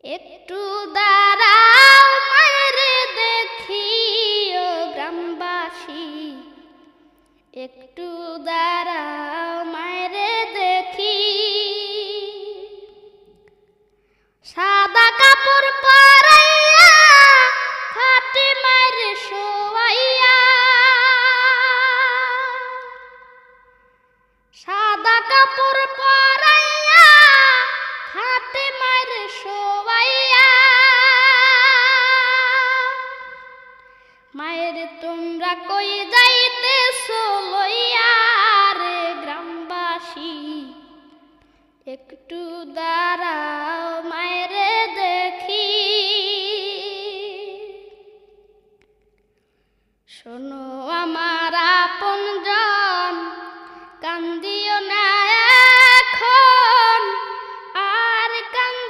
একটু দাঁড়াও মায়ের দেখি ও গ্রামবাসী, একটু দাঁড়াও মায়ের দেখি। সাদা কাপড় পরাইয়া খাটে মায়ের শোয়াইয়া, সাদা কাপড় পরাইয়া খাটে মায়ের শোয়াইয়া। মায়ের তোমরা কই যাই